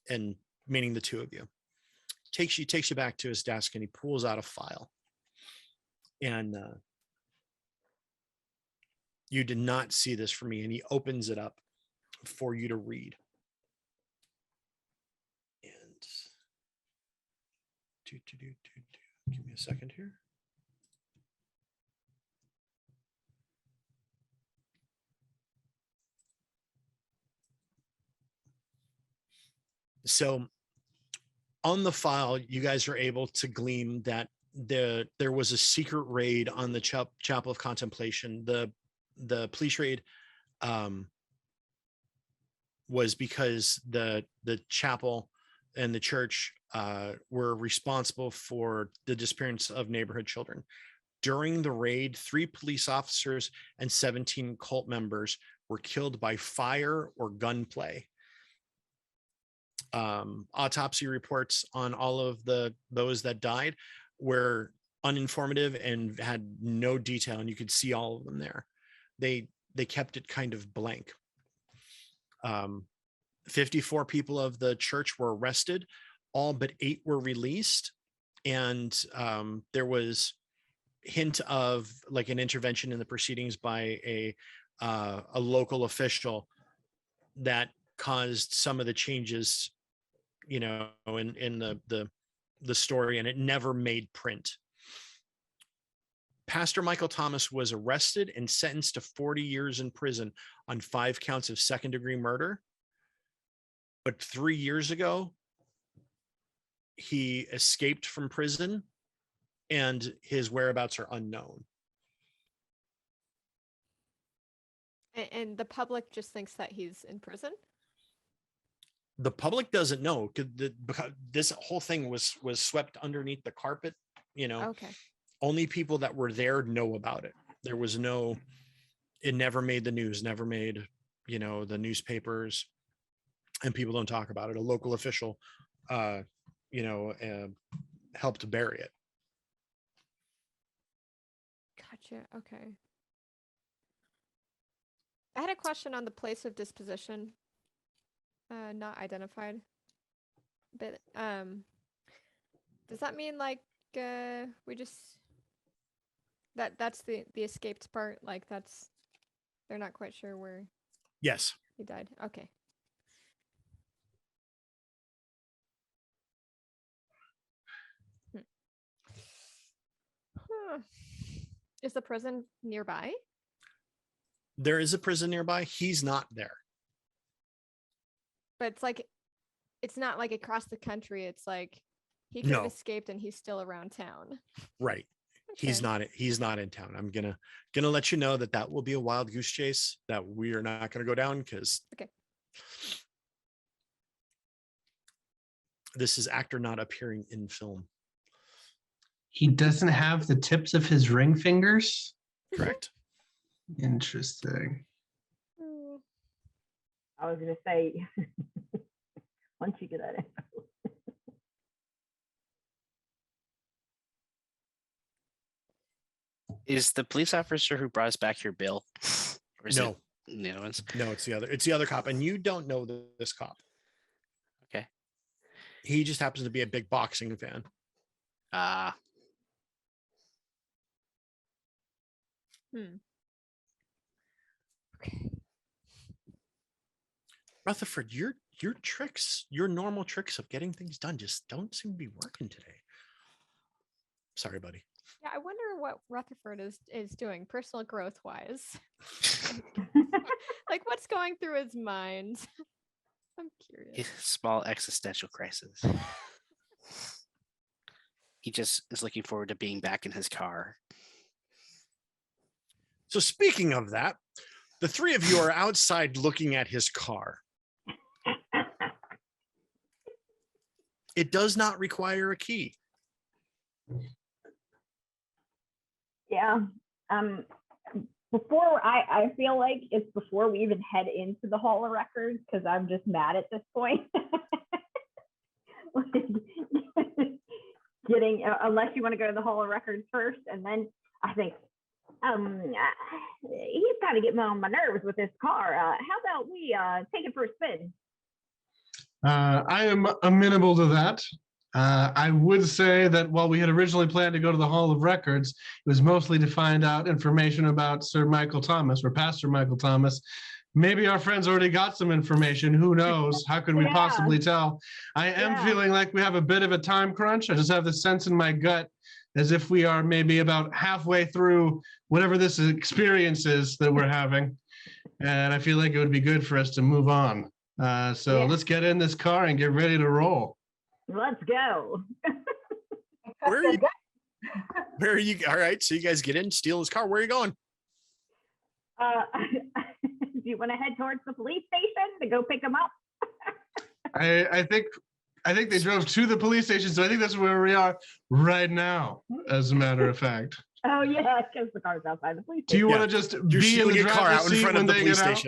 and meaning the two of you. Takes you back to his desk, and he pulls out a file. And you did not see this from me, and he opens it up for you to read. And give me a second here. So on the file, you guys are able to glean that there was a secret raid on the Chapel of Contemplation. The police raid was because the chapel and the church were responsible for the disappearance of neighborhood children. During the raid, 3 police officers and 17 cult members were killed by fire or gunplay. Autopsy reports on all of those that died were uninformative and had no detail, and you could see all of them there. They kept it kind of blank. 54 people of the church were arrested, all but 8 were released, and there was hint of like an intervention in the proceedings by a local official that caused some of the changes, you know, in the story, and it never made print. Pastor Michael Thomas was arrested and sentenced to 40 years in prison on 5 counts of second-degree murder. But 3 years ago, he escaped from prison, and his whereabouts are unknown. And the public just thinks that he's in prison? The public doesn't know, because this whole thing was swept underneath the carpet, you know. Okay. Only people that were there know about it. There was it never made the news, never made, you know, the newspapers, and people don't talk about it. A local official, you know, helped bury it. Gotcha. Okay. I had a question on the place of disposition. Not identified. But does that mean like we just that's the escaped part? Like they're not quite sure where Yes. he died. Okay. Is the prison nearby? There is a prison nearby. He's not there. But it's not like across the country. It's like he could have escaped and he's still around town. Right. Okay. He's not in town. I'm gonna let you know that will be a wild goose chase that we are not gonna go down, because okay. This is actor not appearing in film. He doesn't have the tips of his ring fingers? Correct. Interesting. I was gonna say, once you get that info. Is the police officer who brought us back here Bill? Or is No. No, It's the other cop, and you don't know this cop. Okay. He just happens to be a big boxing fan. Okay. Rutherford, your tricks, your normal tricks of getting things done just don't seem to be working today. Sorry, buddy. Yeah, I wonder what Rutherford is doing personal growth wise. Like what's going through his mind? I'm curious. Small existential crisis. He just is looking forward to being back in his car. So speaking of that, the 3 of you are outside looking at his car. It does not require a key. Yeah. Before I feel like it's before we even head into the Hall of Records, because I'm just mad at this point. Getting unless you want to go to the Hall of Records first, and then I think he's kind of getting on my nerves with this car. How about we take it for a spin? I am amenable to that. I would say that while we had originally planned to go to the Hall of Records, it was mostly to find out information about Sir Michael Thomas or Pastor Michael Thomas. Maybe our friends already got some information. Who knows? How could we possibly tell? I am feeling like we have a bit of a time crunch. I just have the sense in my gut as if we are maybe about halfway through whatever this experience is that we're having. And I feel like it would be good for us to move on. So let's get in this car and get ready to roll. Let's go. Where are you? All right, so you guys get in, steal his car. Where are you going? Do you want to head towards the police station to go pick him up? I think they drove to the police station, so I think that's where we are right now, as a matter of fact. Oh yeah, because the car's outside the police station. Do you want to just be in the driver's seat when they get out?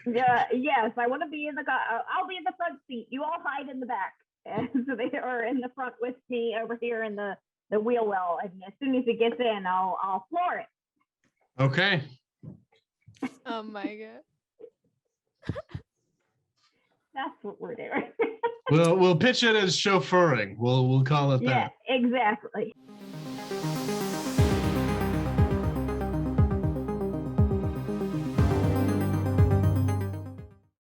Yeah, yes, I want to be in the car. I'll be in the front seat. You all hide in the back. And so they are in the front with me over here in the wheel well. And as soon as it gets in, I'll floor it. Okay. Oh my god. That's what we're doing. We'll pitch it as chauffeuring. We'll call it that. Yeah, exactly.